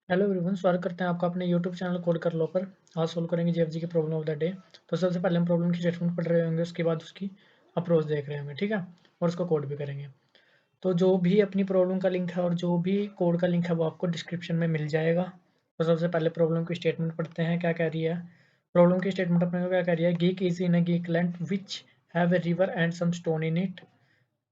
Hello everyone, स्वागत करते हैं आपका अपने यूट्यूब चैनल कोड कर लो पर। आज सोल्व करेंगे जीएफजी की प्रॉब्लम ऑफ द डे। तो सबसे पहले हम प्रॉब्लम की स्टेटमेंट पढ़ रहे होंगे, उसके बाद उसकी अप्रोच देख रहे होंगे, ठीक है। और उसको कोड भी करेंगे। तो जो भी अपनी प्रॉब्लम का लिंक है और जो भी कोड का लिंक है वो आपको डिस्क्रिप्शन में मिल जाएगा। तो सबसे पहले प्रॉब्लम की स्टेटमेंट पढ़ते हैं, क्या कह रही है। प्रॉब्लम की स्टेटमेंट अपने को क्या कह रही है, Geek is in a Geek land which have a river and some stone in it.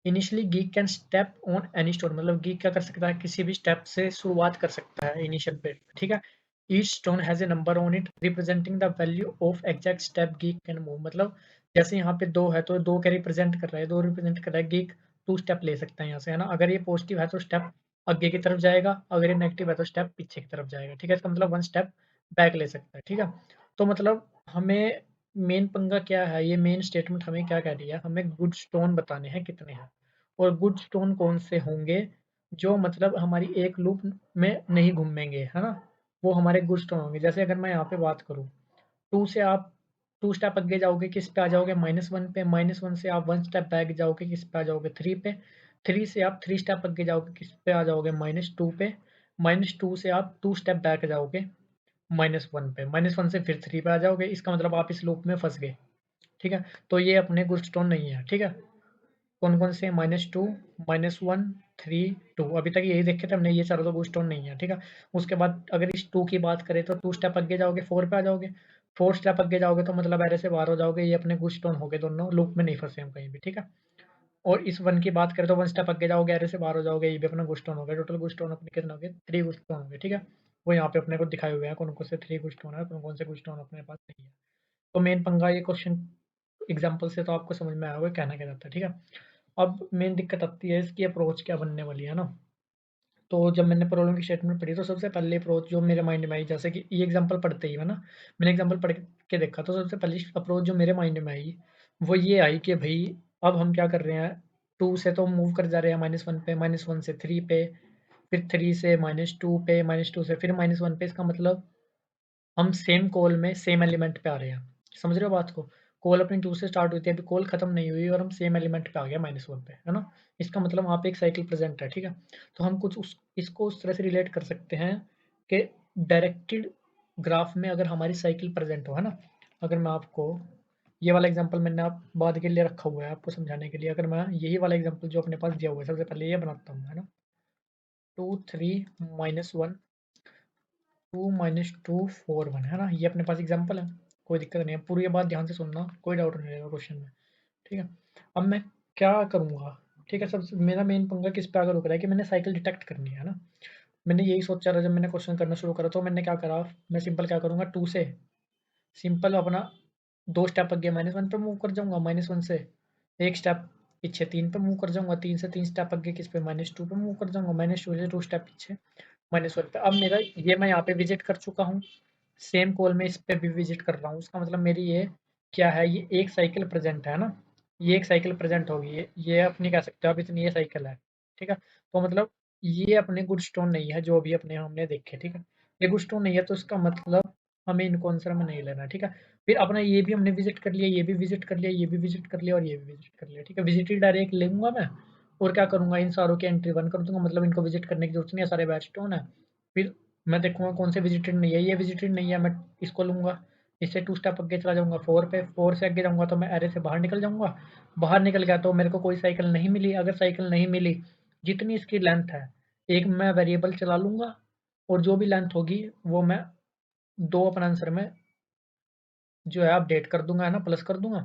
Initially Geek can step on any stone, मतलब गीक क्या कर सकता है, किसी भी स्टेप से शुरुआत कर सकता है इनिशियल पे, ठीक है। Each stone has a number on it representing the value of exact step geek can move, मतलब जैसे यहाँ पे दो है तो दो क्या रिप्रेजेंट कर रहा है, दो रिप्रेजेंट कर रहा है, गीक टू स्टेप ले सकता है यहाँ से, है ना। अगर ये पॉजिटिव है तो स्टेप आगे की तरफ जाएगा, अगर ये नेगेटिव है तो स्टेप पीछे की तरफ जाएगा, ठीक है। इसका मतलब वन स्टेप बैक ले सकता है, ठीक है। तो मतलब हमें मेन पंगा क्या है, ये मेन स्टेटमेंट हमें क्या कह रही है, हमें गुड स्टोन बताने हैं कितने हैं, और गुड स्टोन कौन से होंगे जो मतलब हमारी एक लूप में नहीं घूमेंगे, है ना। वो हमारे गुड स्टोन होंगे। जैसे अगर मैं यहाँ पे बात करूँ, टू से आप टू स्टेप आगे जाओगे, किस पे आ जाओगे, -1 पे। -1 से आप वन स्टेप बैक जाओगे, किस पे आ जाओगे, 3 पे। 3 से आप थ्री स्टेप आगे जाओगे, किस पे आ जाओगे, -2 पे। -2 से आप टू स्टेप बैक जाओगे, -1 पे। -1 से फिर 3 पे आ जाओगे, इसका मतलब आप इस लूप में फंस गए, ठीक है। तो ये अपने गुड स्टोन नहीं है, ठीक है। कौन-कौन से, -2, -1, 3, 2, अभी तक यही देखे थे हमने, ये चारों तो बूस्ट स्टोन नहीं है, ठीक है। उसके बाद अगर इस 2 की बात करें तो 2 स्टेप आगे जाओगे, 4 पे आ जाओगे। 4 स्टेप आगे जाओगे तो मतलब एरे से बाहर हो जाओगे, ये अपने बूस्ट स्टोन हो गए, दोनों लूप में नहीं फँसे हम कहीं भी, ठीक है। और इस 1 की बात करें तो 1 स्टेप आगे जाओगे, एरे से बाहर हो जाओगे, ये भी अपना बूस्ट स्टोन हो गया। टोटल बूस्ट स्टोन अपने कितने हो गए, 3 बूस्ट स्टोन हो गए, ठीक है। वो यहाँ पे अपने को दिखाए हुए हैं कौन-कौन से 3 बूस्ट स्टोन है, कौन-कौन से बूस्ट स्टोन अपने पास नहीं है। तो मेन पंगा ये क्वेश्चन एग्जांपल से तो आपको समझ में आया होगा कहना क्या चाहता है, ठीक है। अब मेन दिक्कत आती है इसकी अप्रोच क्या बनने वाली है ना। तो जब मैंने प्रॉब्लम की स्टेटमेंट पढ़ी तो सबसे पहले अप्रोच जो मेरे माइंड में आई, जैसे कि ये एग्जांपल पढ़ते ही है ना, मैंने एग्जांपल पढ़ के देखा तो सबसे पहली अप्रोच जो मेरे माइंड में आई वो ये आई कि भाई अब हम क्या कर रहे हैं, 2 से तो मूव कर जा रहे हैं -1 पे, -1 से 3 पे, फिर 3 से -2 पे, -2 से फिर -1 पे। इसका मतलब हम सेम कॉल में सेम एलिमेंट पे आ रहे हैं। समझ रहे हो बात को? कॉल अपनी 2 से स्टार्ट हुई थी, अभी कॉल खत्म नहीं हुई और हम सेम एलिमेंट पे आ गए -1 पे, है ना? इसका मतलब वहाँ पे एक साइकिल प्रेज़ेंट है, ठीक है? तो हम कुछ उस इसको उस तरह से रिलेट कर सकते हैं कि डायरेक्टेड ग्राफ में अगर हमारी साइकिल प्रेज़ेंट हो, है ना? अगर मैं आपको ये वाला एग्ज़ाम्पल मैंने आप बाद के लिए रखा हुआ है आपको समझाने के लिए, अगर मैं यही वाला एग्ज़ाम्पल जो अपने पास दिया हुआ है, सबसे पहले ये बनाता हूँ, है ना? 2, 3, -1, 2 -2 4 1, है ना। ये अपने पास एग्जांपल है, कोई दिक्कत नहीं है। पूरी ये बात ध्यान से सुनना, कोई डाउट नहीं रहेगा क्वेश्चन में, ठीक है। अब मैं क्या करूँगा, ठीक है। सबसे मेरा मेन पंगा किस पे आकर रुक रहा है कि मैंने साइकिल डिटेक्ट करनी है ना। मैंने यही सोचा था जब मैंने क्वेश्चन करना शुरू करा, तो मैंने क्या करा, मैं सिंपल क्या करूँगा, 2 से सिंपल अपना 2 स्टेप आगे -1 पे मूव कर जाऊँगा, -1 से 1 स्टेप पीछे 3 पे मूव कर जाऊँगा, 3 से 3 स्टेप आगे किस पे, -2 पे मूव कर जाऊँगा, -2 से 2 स्टेप पीछे -1 पे। अब मेरा ये मैं यहाँ पे विज़िट कर चुका हूँ, सेम कॉल में इस पे भी विज़िट कर रहा हूँ। इसका मतलब मेरी ये क्या है, ये एक साइकिल प्रेज़ेंट है ना, ये एक साइकिल प्रेज़ेंट होगी, ये अपनी कह सकते हो आप, इतनी ये साइकिल है, ठीक है। तो मतलब ये अपने गुड स्टोन नहीं है जो भी अपने हमने देखे, ठीक है। ये गुड स्टोन नहीं है तो इसका मतलब हमें इनको आंसर में नहीं लेना, ठीक है। फिर अपना ये भी हमने विज़िट कर लिया, ये भी विज़िट कर लिया, ये भी विज़िट कर लिया और ये भी विज़िट कर लिया, ठीक है। विज़िटेड डायरेक्ट लूँगा मैं और क्या करूँगा, इन सारों की एंट्री 1 कर दूँगा, मतलब इनको विज़िट करने की ज़रूरत नहीं है, सारे बैड स्टोन है। फिर मैं देखूँगा कौन से विज़िटेड नहीं है, ये विज़िटेड नहीं है, मैं इसको लूँगा, इससे 2 स्टेप आगे चला जाऊँगा 4 पे, 4 से आगे जाऊँगा तो मैं एरे से बाहर निकल जाऊँगा। बाहर निकल गया तो मेरे को कोई साइकिल नहीं मिली, अगर साइकिल नहीं मिली, जितनी इसकी लेंथ है, एक मैं वेरिएबल चला लूँगा और जो भी लेंथ होगी वो मैं 2 अपने आंसर में जो है अपडेट कर दूँगा, है ना, प्लस कर दूँगा।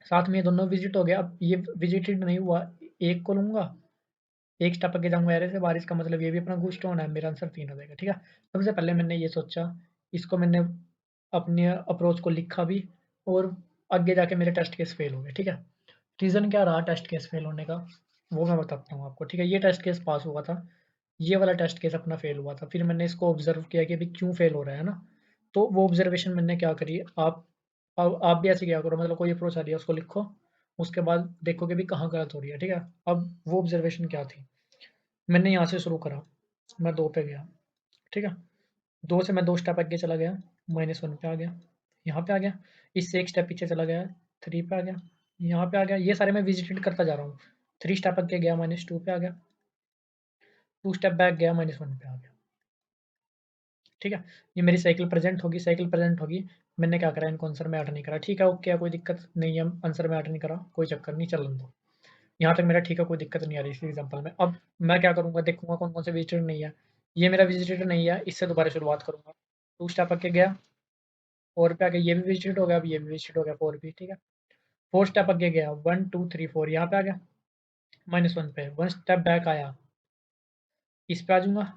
साथ में ये दोनों विज़िट हो गया, अब ये विज़िटेड नहीं हुआ, एक को लूँगा, एक स्टेप आगे जाऊँगा एरे से बाहर, इसका मतलब ये भी अपना गुड स्टोन है, मेरा आंसर 3 हो जाएगा, ठीक है। सबसे पहले मैंने ये सोचा, इसको मैंने अपने अप्रोच को लिखा भी और आगे जाके मेरे टेस्ट केस फेल हो गए, ठीक है। रीज़न क्या रहा टेस्ट केस फेल होने का, वो मैं बताता हूँ आपको, ठीक है। ये टेस्ट केस पास हुआ था, ये वाला टेस्ट केस अपना फेल हुआ था। फिर मैंने इसको ऑब्ज़र्व किया कि अभी क्यों फेल हो रहा है ना, तो वो ऑब्ज़र्वेशन मैंने क्या करी, आप भी ऐसे किया करो, मतलब कोई अप्रोच आ रही है उसको लिखो, उसके बाद देखो कि अभी कहाँ गलत हो रही है, ठीक है। अब वो ऑब्ज़र्वेशन क्या थी, मैंने यहाँ से शुरू करा, मैं 2 पे गया, ठीक है। 2 से मैं 2 स्टेप आगे चला गया, -1 पे आ गया, यहाँ पे आ गया, इससे 1 स्टेप पीछे चला गया, 3 पे आ गया, यहाँ पे आ गया। ये सारे मैं विज़िटेड करता जा रहा हूँ। 3 स्टेप आगे गया, -2 पे आ गया, 2 स्टेप बैक गया, -1 पे आ गया। ठीक है। ये मेरी साइकिल प्रेजेंट होगी, मैंने क्या करा, इनको आंसर में ऐड नहीं करा। ठीक है, ओके, कोई दिक्कत नहीं है, आंसर में ऐड नहीं करा, कोई चक्कर नहीं, चलन दो। यहाँ तक मेरा ठीक है, कोई दिक्कत नहीं आ रही इस एग्जांपल में। अब मैं क्या करूँगा, देखूँगा कौन-कौन से विजिटेड नहीं है। ये मेरा विजिटेड नहीं है, इससे दोबारा शुरुआत करूँगा। 2 स्टेप आगे गया, 4 पे आ गया, ये भी विजिटेड हो गया, अब ये भी विजिटेड हो गया, 4 भी, ठीक है। 4 स्टेप आगे गया, 1 2 3 4 यहाँ पे आ गया, -1 पे, 1 स्टेप बैक आया, इस पे आ जाऊँगा,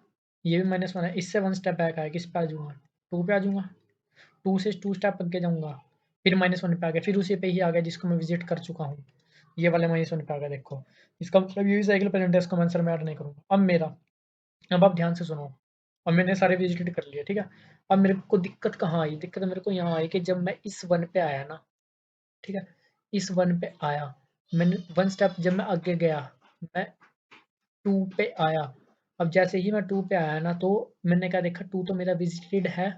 ये भी -1 है, इससे 1 स्टेप बैक आया, किस पे आ जाऊँगा, 2 पे आ जाऊँगा, 2 से 2 स्टेप आगे जाऊँगा, फिर -1 पे आ गया, फिर उसी पे ही आ गया जिसको मैं विजिट कर चुका हूँ। ये वाले -1 पे आ गया, देखो। इसका मतलब ये भी साइकिल प्रेजेंट है, इसको मैं आंसर में ऐड नहीं करूँगा। अब आप ध्यान से सुनो। अब मैंने सारे विजिटेड कर लिए, ठीक है। अब मेरे को दिक्कत कहाँ आई, दिक्कत मेरे को यहाँ आई कि जब मैं इस 1 पे आया ना, ठीक है, इस 1 पे आया, मैंने 1 स्टेप जब मैं आगे गया, मैं 2 पे आया। अब जैसे ही मैं 2 पे आया ना, तो मैंने क्या देखा, 2 तो मेरा विजिटेड है,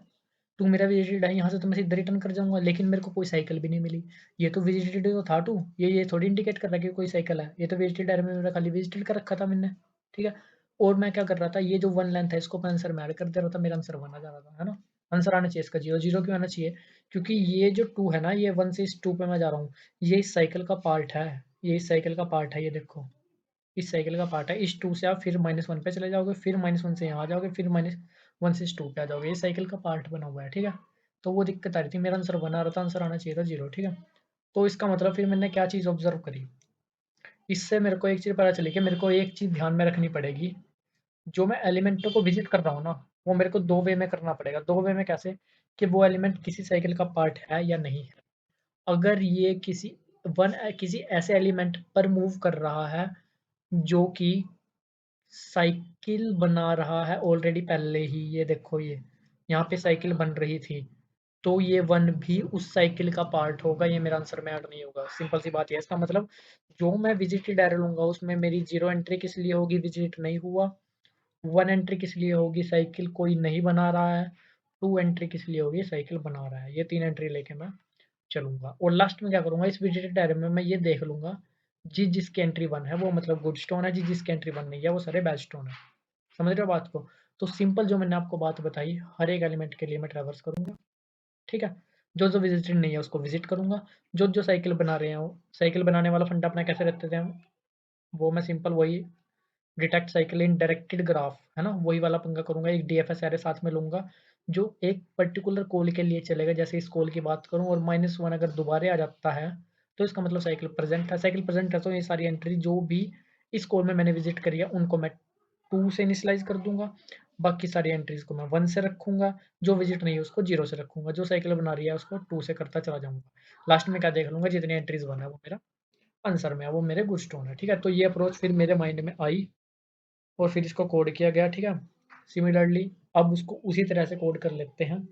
2 मेरा विजिटेड है, यहाँ से तो मैं सीधा रिटर्न कर जाऊँगा, लेकिन मेरे को कोई साइकिल भी नहीं मिली। ये तो विजिटेड तो था 2, ये थोड़ी इंडिकेट कर रहा है कि कोई साइकिल है, ये तो विजिटेड एरर में मेरा खाली विजिटेड कर रखा था मैंने, ठीक है। और मैं क्या कर रहा था, ये जो 1 लेंथ है इसको मैं आंसर में ऐड कर दे रहा था, मेरा आंसर 1 आ जा रहा था, है ना। आंसर आना चाहिए इसका 0, 0 क्यों आना चाहिए? क्योंकि ये जो 2 है ना, ये 1 से इस 2 पे मैं जा रहा हूँ, ये इस साइकिल का पार्ट है, ये इस साइकिल का पार्ट है, ये देखो। इस साइकिल का पार्ट है, इस 2 से आप फिर -1 पे चले जाओगे, फिर -1 से यहाँ आ जाओगे, फिर -1 से इस 2 पे आ जाओगे, ये साइकिल का पार्ट बना हुआ है, ठीक है। तो वो दिक्कत आ रही थी, मेरा आंसर 1 आ रहा था, आंसर आना चाहिए था 0, ठीक है। तो इसका मतलब फिर मैंने क्या चीज़ ऑब्जर्व करी, इससे मेरे को एक चीज़ पता चली कि मेरे को एक चीज़ ध्यान में रखनी पड़ेगी, जो मैं एलिमेंटों को विजिट कर रहा हूँ ना, वो मेरे को 2 वे में करना पड़ेगा। 2 वे में कैसे? कि वो एलिमेंट किसी साइकिल का पार्ट है या नहीं है। अगर ये किसी ऐसे एलिमेंट पर मूव कर रहा है जो कि साइकिल बना रहा है ऑलरेडी पहले ही, ये देखो, ये यहाँ पे साइकिल बन रही थी, तो ये 1 भी उस साइकिल का पार्ट होगा, ये मेरा आंसर में ऐड नहीं होगा। सिंपल सी बात है। इसका मतलब जो मैं विजिटेड एरर लूँगा उसमें मेरी 0 एंट्री किस लिए होगी, विजिट नहीं हुआ। 1 एंट्री किस लिए होगी, साइकिल कोई नहीं बना रहा है। 2 एंट्री किस लिए होगी, साइकिल बना रहा है। ये 3 एंट्री लेके मैं चलूँगा, और लास्ट में क्या करूँगा, इस विजिटेड एरर में मैं ये देख लूँगा, जिसकी एंट्री 1 है वो मतलब गुड स्टोन है, जिसकी एंट्री 1 नहीं है वो सारे बैड स्टोन है। समझ रहे हो बात को? तो सिंपल जो मैंने आपको बात बताई, हर एक एलिमेंट के लिए मैं ट्रैवर्स करूँगा, ठीक है? जो विजिटेड नहीं है उसको विजिट करूँगा, जो साइकिल बना रहे हैं, वो साइकिल बनाने वाला फंडा अपना कैसे रखते थे हम, वो मैं सिंपल वही detect cycle in directed graph, है ना, वही वाला पंगा करूँगा। एक डीएफएस एरे साथ में लूँगा, जो एक पर्टिकुलर कॉल के लिए चलेगा। जैसे इस कॉल की बात करूँ और -1 अगर दोबारा आ जाता है, तो इसका मतलब साइकिल प्रेज़ेंट है। साइकिल प्रेज़ेंट है तो ये सारी एंट्री जो भी इस कॉल में मैंने विजिट करी है, उनको मैं 2 से इनिशियलाइज़ कर दूँगा। बाकी सारी एंट्रीज़ को मैं 1 से रखूँगा, जो विजिट नहीं है उसको 0 से रखूँगा, जो साइकिल बना रही है उसको 2 से करता चला जाऊँगा। लास्ट में क्या देख लूँगा, जितनी एंट्रीज़ 1 है वो मेरा आंसर में है, वो मेरे गुड स्टोन है, ठीक है? तो ये अप्रोच फिर मेरे माइंड में आई और फिर इसको कोड किया गया, ठीक है? सिमिलरली अब उसको उसी तरह से कोड कर लेते हैं,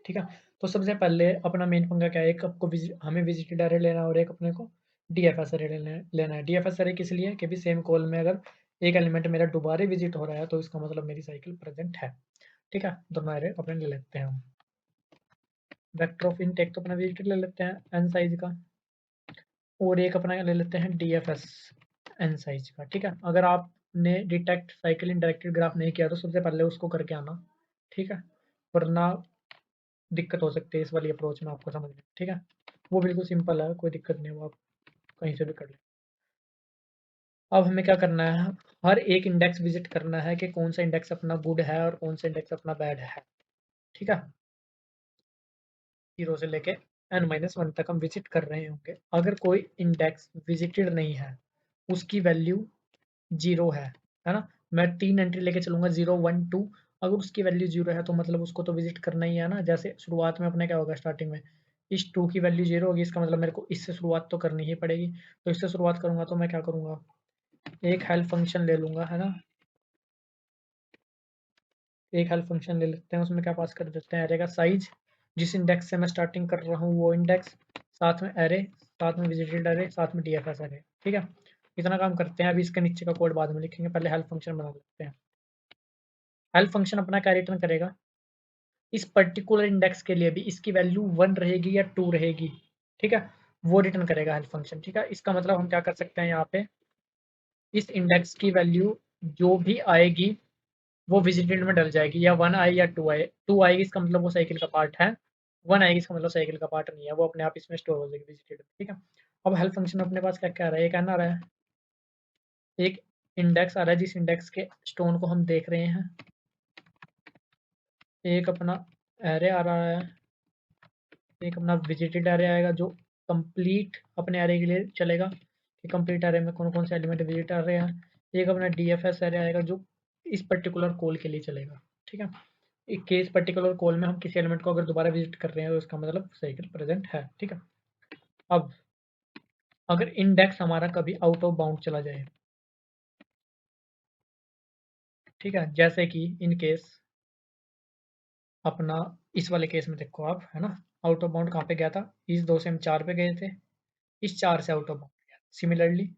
ठीक है? तो सबसे पहले अपना मेन पंगा क्या है, एक आपको हमें विजिटेड एरे लेना है और एक अपने को डीएफएस एरे लेना है। डीएफएस एरे किस लिए, कि भी सेम कॉल में अगर एक एलिमेंट मेरा दोबारा विजिट हो रहा है, तो इसका मतलब मेरी साइकिल प्रेजेंट है, ठीक है? दोनों एरे अपने ले लेते हैं हम। वेक्टर ऑफ इंट एक तो अपना विजिटेड ले लेते हैं एन साइज का, और एक अपना ले लेते हैं डीएफएस एन साइज का, ठीक है? अगर आपने detect cycle in directed graph नहीं किया तो सबसे पहले उसको करके आना, ठीक है? वरना दिक्कत हो सकती है इस वाली अप्रोच में आपको समझ में, ठीक है? वो बिल्कुल सिंपल है, कोई दिक्कत नहीं है, वो आप कहीं से भी कर लें। अब हमें क्या करना है, हर एक इंडेक्स विजिट करना है कि कौन सा इंडेक्स अपना गुड है और कौन सा इंडेक्स अपना बैड है, ठीक है? 0 से लेके n-1 तक हम विजिट कर रहे होंगे। अगर कोई इंडेक्स विजिटेड नहीं है, उसकी वैल्यू 0 है ना? मैं 3 एंट्री लेके चलूँगा, 0 1 2। अगर उसकी वैल्यू 0 है तो मतलब उसको तो विजिट करना ही है ना। जैसे शुरुआत में अपने क्या होगा, स्टार्टिंग में इस 2 की वैल्यू 0 होगी, इसका मतलब मेरे को इससे शुरुआत तो करनी ही पड़ेगी। तो इससे शुरुआत करूँगा तो मैं क्या करूँगा, एक हेल्प फंक्शन ले लूँगा, है ना? एक हेल्प फंक्शन ले लेते हैं, उसमें क्या पास कर देते हैं, एरे का साइज़, जिस इंडेक्स से मैं स्टार्टिंग कर रहा हूँ वो इंडेक्स, साथ में एरे, साथ में विजिटेड एरे, साथ में डीएफएस एरे, ठीक है? इतना काम करते हैं। अभी इसके नीचे का कोड बाद में लिखेंगे, पहले हेल्प फंक्शन बना लेते हैं। हेल्प फंक्शन अपना क्या रिटर्न करेगा, इस पर्टिकुलर इंडेक्स के लिए भी इसकी वैल्यू 1 रहेगी या 2 रहेगी, ठीक है? वो रिटर्न करेगा हेल्प फंक्शन, ठीक है? इसका मतलब हम क्या कर सकते हैं यहाँ पे, इस इंडेक्स की वैल्यू जो भी आएगी वो विजिटेड में डल जाएगी, या 1 आए या 2 आए। 2 आएगी इसका मतलब वो साइकिल का पार्ट है, 1 आएगी इसका मतलब साइकिल का पार्ट नहीं है, वो अपने आप इसमें स्टोर हो जाएगी विजिटेड, ठीक है। अब हेल्प फंक्शन में अपने पास क्या-क्या आ रहा है, एक एन आ रहा है, एक इंडेक्स आ रहा है जिस इंडेक्स के स्टोन को हम देख रहे हैं, एक अपना एरे आ रहा है, एक अपना विजिटेड एरे आएगा जो कंप्लीट अपने एरे के लिए चलेगा कि कंप्लीट एरे में कौन-कौन से एलिमेंट विजिट कर रहे हैं। एक अपना डीएफएस एरे आएगा जो इस पर्टिकुलर कॉल के लिए चलेगा, ठीक है। एक केस पर्टिकुलर कॉल में हम किसी एलिमेंट को अगर दोबारा विजिट कर रहे हैं तो इसका मतलब साइकिल प्रेजेंट है, ठीक है। अब अगर इंडेक्स हमारा कभी आउट ऑफ बाउंड चला जाए, ठीक है, जैसे कि इन केस अपना इस वाले केस में देखो आप, है ना, आउट ऑफ बाउंड कहाँ पे गया था, इस 2 से हम 4 पे गए थे, इस 4 से आउट ऑफ बाउंड गया, सिमिलरली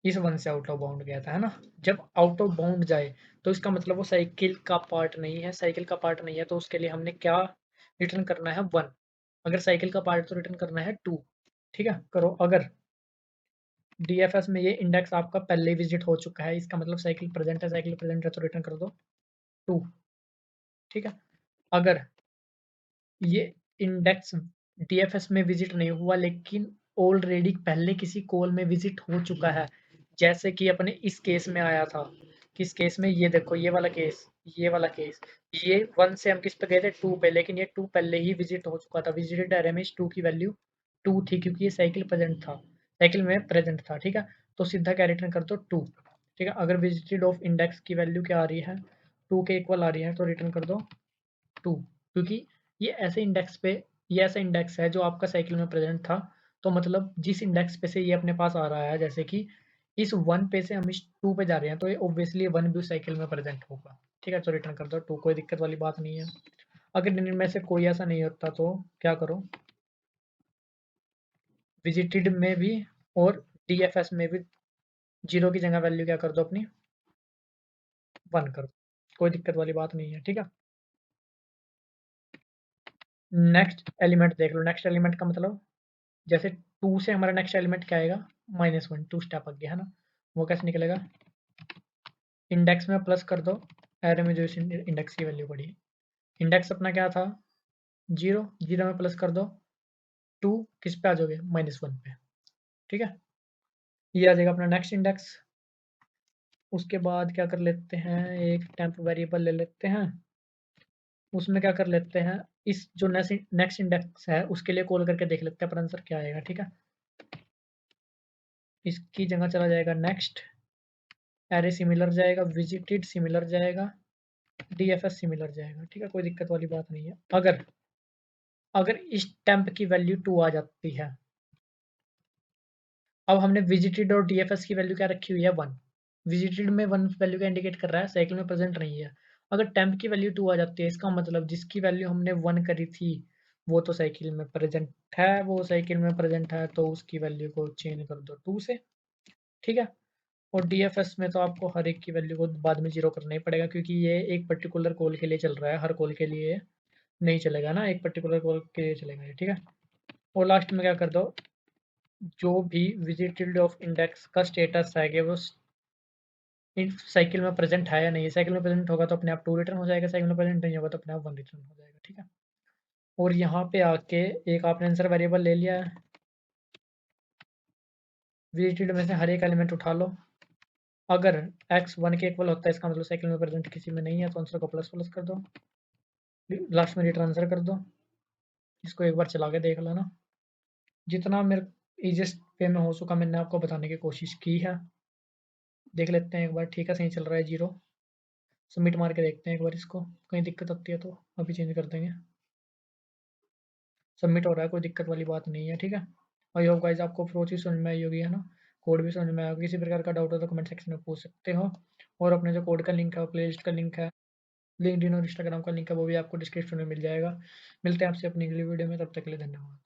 इस 1 से आउट ऑफ बाउंड गया था, है ना। जब आउट ऑफ बाउंड जाए तो इसका मतलब वो साइकिल का पार्ट नहीं है, साइकिल का पार्ट नहीं है तो उसके लिए हमने क्या रिटर्न करना है, 1। अगर साइकिल का पार्ट तो रिटर्न करना है 2, ठीक है। करो, अगर डीएफएस में ये इंडेक्स आपका पहले विजिट हो चुका है, इसका मतलब साइकिल प्रेजेंट है, साइकिल प्रेजेंट है तो रिटर्न कर दो 2, ठीक है। अगर ये इंडेक्स डीएफएस में विजिट नहीं हुआ लेकिन ऑलरेडी पहले किसी कॉल में विजिट हो चुका है, जैसे कि अपने इस केस में आया था, किस केस में, ये देखो ये वाला केस, ये वाला केस, ये 1 से हम किस पे गए थे, 2 पे, लेकिन ये 2 पहले ही विजिट हो चुका था, विजिटेड एरे में इस 2 की वैल्यू 2 थी क्योंकि ये साइकिल प्रेजेंट था, साइकिल में प्रेजेंट था, ठीक है। तो सीधा क्या रिटर्न कर दो 2, ठीक है। अगर विजिटेड ऑफ इंडेक्स की वैल्यू क्या आ रही है, 2 के इक्वल आ रही है तो रिटर्न कर दो 2, क्योंकि ये ऐसा इंडेक्स है जो आपका साइकिल में प्रेजेंट था, तो मतलब जिस इंडेक्स पे से ये अपने पास आ रहा है, जैसे कि इस 1 पे से हम इस 2 पे जा रहे हैं तो ये ऑब्वियसली 1 भी उस साइकिल में प्रेजेंट होगा, ठीक है। तो रिटर्न कर दो 2, कोई दिक्कत वाली बात नहीं है। अगर इनमें से कोई ऐसा नहीं होता तो क्या करो, विजिटेड में भी और डीएफएस में भी 0 की जगह वैल्यू क्या कर दो अपनी, 1 कर दो, कोई दिक्कत वाली बात नहीं है, ठीक है। नेक्स्ट एलिमेंट देख लो, नेक्स्ट एलिमेंट का मतलब जैसे 2 से हमारा नेक्स्ट एलिमेंट क्या आएगा, -1, 2 स्टेप आगे, है ना। वो कैसे निकलेगा, इंडेक्स में प्लस कर दो एरे में जो इस इंडेक्स की वैल्यू पड़ी है, इंडेक्स अपना क्या था 0, 0 में प्लस कर दो 2, किस पे आ जाओगे, -1 पे, ठीक है। ये आ जाएगा अपना नेक्स्ट इंडेक्स। उसके बाद क्या कर लेते हैं, एक टेम्प वेरिएबल ले लेते हैं, उसमें क्या कर लेते हैं, इस जो नेक्स्ट इंडेक्स है उसके लिए कॉल करके देख लेते हैं पर आंसर क्या आएगा, ठीक है। इसकी जगह चला जाएगा नेक्स्ट, एरे सिमिलर जाएगा, विजिटेड सिमिलर जाएगा, डीएफएस सिमिलर जाएगा, ठीक है, कोई दिक्कत वाली बात नहीं है। अगर अगर इस टेम्प की वैल्यू 2 आ जाती है, अब हमने विजिटेड और डीएफएस की वैल्यू क्या रखी हुई है, 1, विजिटेड में 1 वैल्यू क्या इंडिकेट कर रहा है, साइकिल में प्रेजेंट नहीं है। अगर टेम्प की वैल्यू 2 आ जाती है, इसका मतलब जिसकी वैल्यू हमने 1 करी थी वो तो साइकिल में प्रेजेंट है, वो साइकिल में प्रेजेंट है तो उसकी वैल्यू को चेंज कर दो 2 से, ठीक है। और डीएफएस में तो आपको हर एक की वैल्यू को बाद में 0 करना ही पड़ेगा क्योंकि ये एक पर्टिकुलर कॉल के लिए चल रहा है, हर कॉल के लिए नहीं चलेगा ना, एक पर्टिकुलर कॉल के लिए चलेगा ये, ठीक है। और लास्ट में क्या कर दो, जो भी विजिटेड ऑफ इंडेक्स का स्टेटस है कि वो साइकिल में प्रेजेंट है या नहीं है, साइकिल में प्रेजेंट होगा तो अपने आप 2 रिटर्न हो जाएगा, साइकिल में प्रेजेंट नहीं होगा तो अपने आप 1 रिटर्न हो जाएगा, ठीक है। और यहाँ पे आके एक आपने आंसर वेरिएबल ले लिया है, विजिटेड में से हर एक एलिमेंट उठा लो, अगर x 1 के इक्वल होता है इसका मतलब साइकिल में प्रेजेंट किसी में नहीं है तो आंसर को प्लस प्लस कर दो, लास्ट में रिटर्न आंसर कर दो। इसको एक बार चला के देख लेना, जितना मेरे ईजिएस्ट वे में हो सका मैंने आपको बताने की कोशिश की है। देख लेते हैं एक बार, ठीक है, सही चल रहा है 0, सबमिट मार के देखते हैं एक बार इसको, कहीं दिक्कत आती है तो अभी चेंज कर देंगे। सबमिट हो रहा है, कोई दिक्कत वाली बात नहीं है, ठीक है। आई होप गाइस आपको अप्रोच भी समझ में आई होगी, है ना, कोड भी समझ में आया होगा। किसी प्रकार का डाउट हो तो कमेंट सेक्शन में पूछ सकते हो, और अपने जो कोड का लिंक है, प्ले लिस्ट का लिंक है, लिंक्डइन और इंस्टाग्राम का लिंक है, वो भी आपको डिस्क्रिप्शन में मिल जाएगा। मिलते हैं आपसे अपनी अगली वीडियो में, तब तक के लिए धन्यवाद।